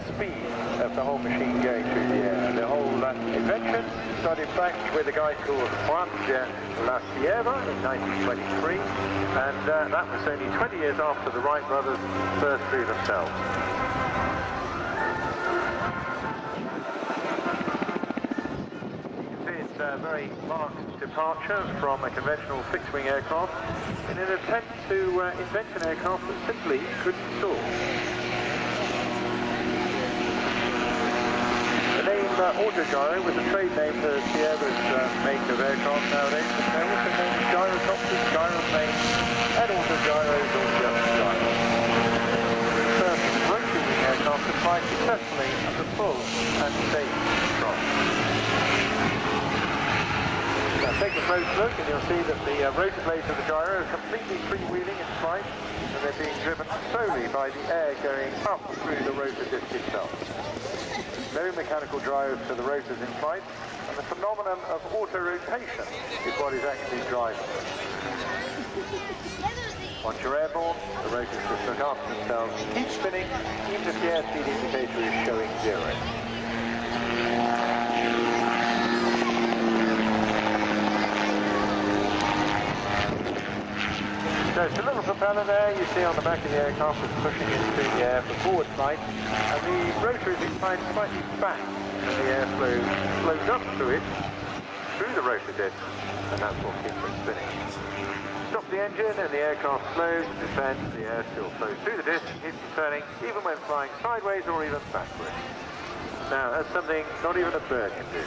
speed of the whole machine going through the air. The whole invention started back with a guy called Portrush in 1923, and that was only 20 years after the Wright brothers first flew themselves. A very marked departure from a conventional fixed-wing aircraft in an attempt to invent an aircraft that simply couldn't soar. The name Autogyro was a trade name for Sierra's make of aircraft nowadays, but they're also known as gyrocopters, gyroplanes, and autogyros or just gyros. The first rotary aircraft to fly successfully under full and safe control. Now take a close look and you'll see that the rotor blades of the gyro are completely freewheeling in flight, and they're being driven solely by the air going up through the rotor disc itself. No mechanical drive for the rotors in flight, and the phenomenon of auto-rotation is what is actually driving them. Once you're airborne, the rotors just look after themselves, keep spinning, even if the airspeed indicator is showing 0. So it's a little propeller there you see on the back of the aircraft that's pushing it through the air for forward flight, and the rotor is inclined slightly back as the airflow flows up through it, through the rotor disc, and that's what keeps it spinning. Stop the engine and the aircraft slows, descends, the air still flows through the disc, keeps turning, even when flying sideways or even backwards. Now that's something not even a bird can do.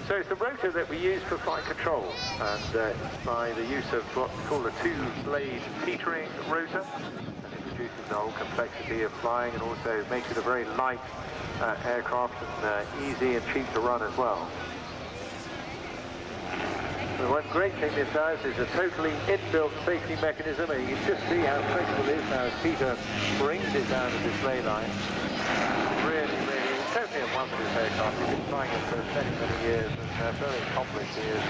So it's the rotor that we use for flight control, and by the use of what's called a two-blade teetering rotor, and it reduces the whole complexity of flying and also makes it a very light aircraft and easy and cheap to run as well. So one great thing this has is a totally inbuilt safety mechanism, and you can just see how flexible it is now as Peter brings it down the display line. Really, totally a wonderful aircraft. We've been flying it for many, many years, and very accomplished years.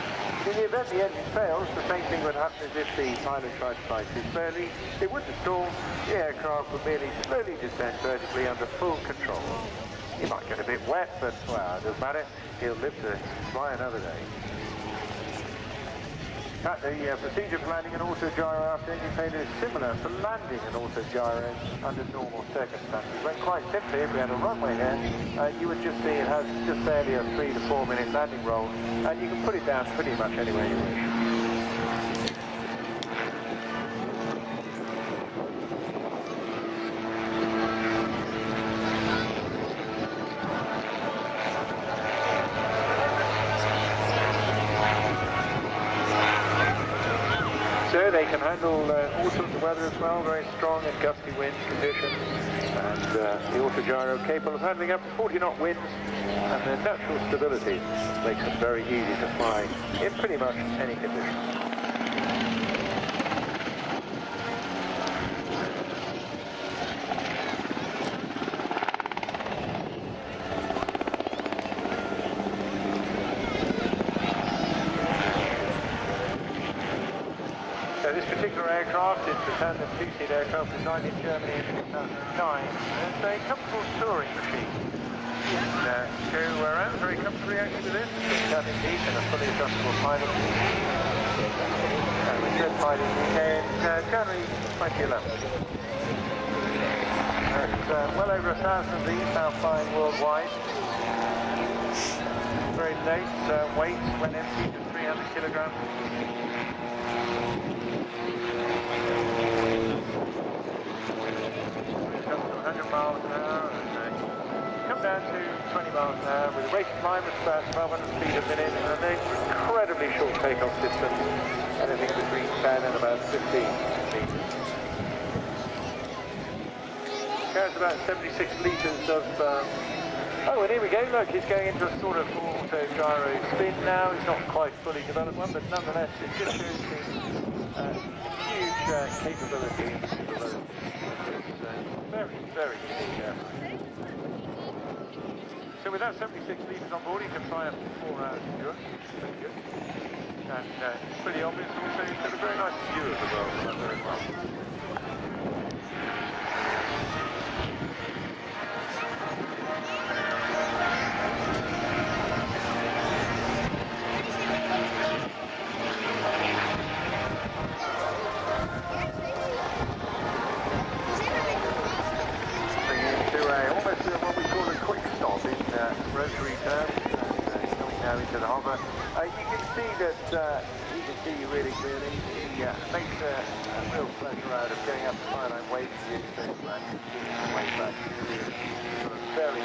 In the event the engine fails, the same thing would happen as if the pilot tried to fly too slowly. It wouldn't stall, the aircraft would merely slowly descend vertically under full control. He might get a bit wet, but well, it doesn't matter. He'll live to fly another day. In fact, the procedure for landing an autogyro after engine failure is similar to landing an autogyro under normal circumstances. When quite simply, if we had a runway here, you would just see it has just barely a 3 to 4 minute landing roll, and you can put it down pretty much anywhere you wish. So they can handle all sorts of weather as well, very strong and gusty wind conditions, and the autogyro capable of handling up to 40 knot winds, and their natural stability makes them very easy to fly in pretty much any conditions. This particular aircraft is the tandem two-seat aircraft designed in Germany in 2009. It's a comfortable touring machine. You can go around very comfortably actually with this. It's cabin seat and a fully adjustable pilot seat. And we first flight in the UK in January 2011. There's well over 1,000 of these now flying worldwide. Very light weight when empty, just 300 kilograms. 100 miles an hour, and come down to 20 miles an hour with a rate of climb of about 1,200 feet a minute, and an incredibly short takeoff distance, anything between 10 and about 15 meters. Carries about 76 litres of oh, and here we go, look, it's going into a sort of auto-gyro spin now. It's not quite fully developed one, but nonetheless it just shows the huge capability and stability. Very, very unique airplane. So with that 76 litres on board, you can fly up to 4 hours of Europe. Pretty good. And it's pretty obvious also to the very nice view of the world from up there as well. Almost what we call a quick stop in rotary terms, coming now into the harbour. You can see that really clearly. He makes a real pleasure out of going up the skyline, waving to you, so way back. Sort of very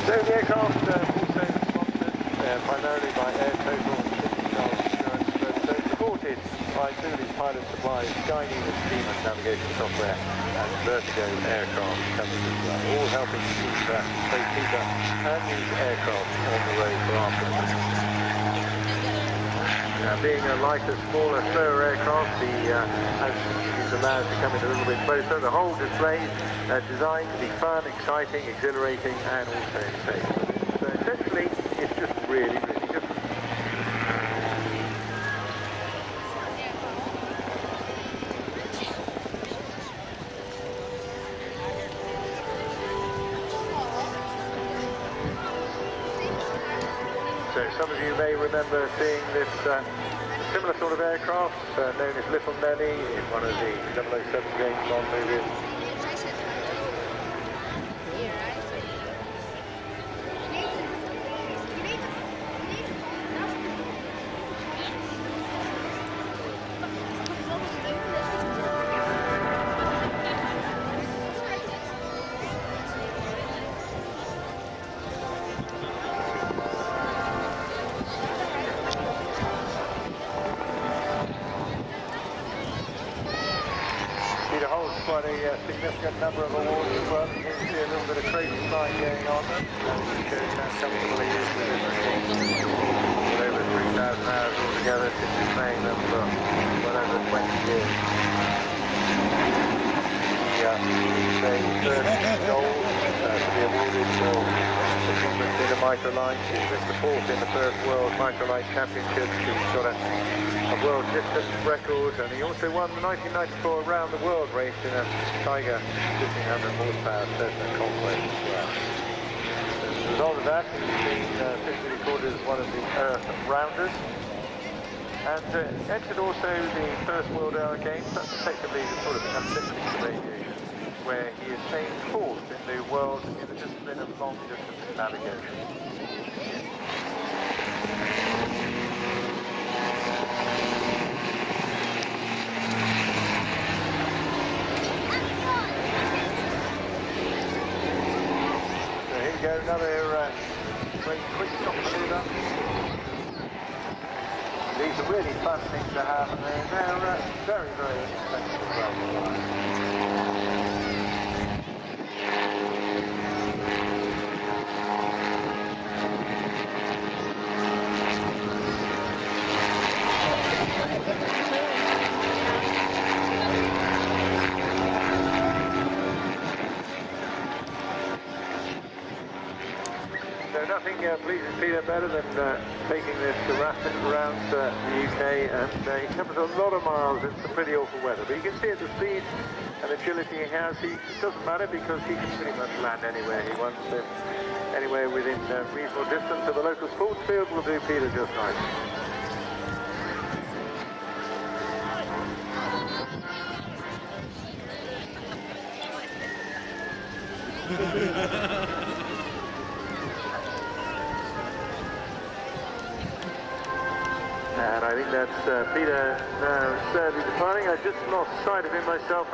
So the aircraft also sponsored primarily by Air Total and Calidus Autogyro, but supported by two of these pilot suppliers, Skynew steam and navigation software, and Vertigo aircraft covered as well, all helping to keep both Peter and these aircraft on the road for afterwards. Being a lighter, smaller, slower aircraft, as is allowed to come in a little bit closer, the whole display is designed to be fun, exciting, exhilarating, and also safe. So essentially, it's just really good. So some of you may remember seeing this similar sort of aircraft known as Little Nelly in one of the 007 James Bond movies. It holds quite a significant number of awards as well. You can see a little bit of crazy flying going on. It shows how comfortable he is with everything. With over 3,000 hours altogether since he's playing them for well over 20 years. The first gold to be awarded for achievements in the microline. He was the fourth in the first World Microline Championships. He's got a world distance record, and he also won the 1994 Around the World race in a Tiger 1500 horsepower Cessna Conquest as well. As a result of that, he's been officially recorded as one of the Earth Rounders, and entered also the first World Hour Games. That's effectively the sort of Olympics of aviation, where he is named fourth in the world in the discipline of long distance navigation. Go another very quick stop maneuver. These are really fun things to have, and they're very, very expensive as well. So nothing pleases Peter better than taking this rapid around the UK, and he covers a lot of miles in some pretty awful weather. But you can see at the speed and agility he has, it doesn't matter because he can pretty much land anywhere he wants to, anywhere within reasonable distance of the local sports field will do Peter just nice. And I think that's Peter now sadly departing. I just lost sight of him myself.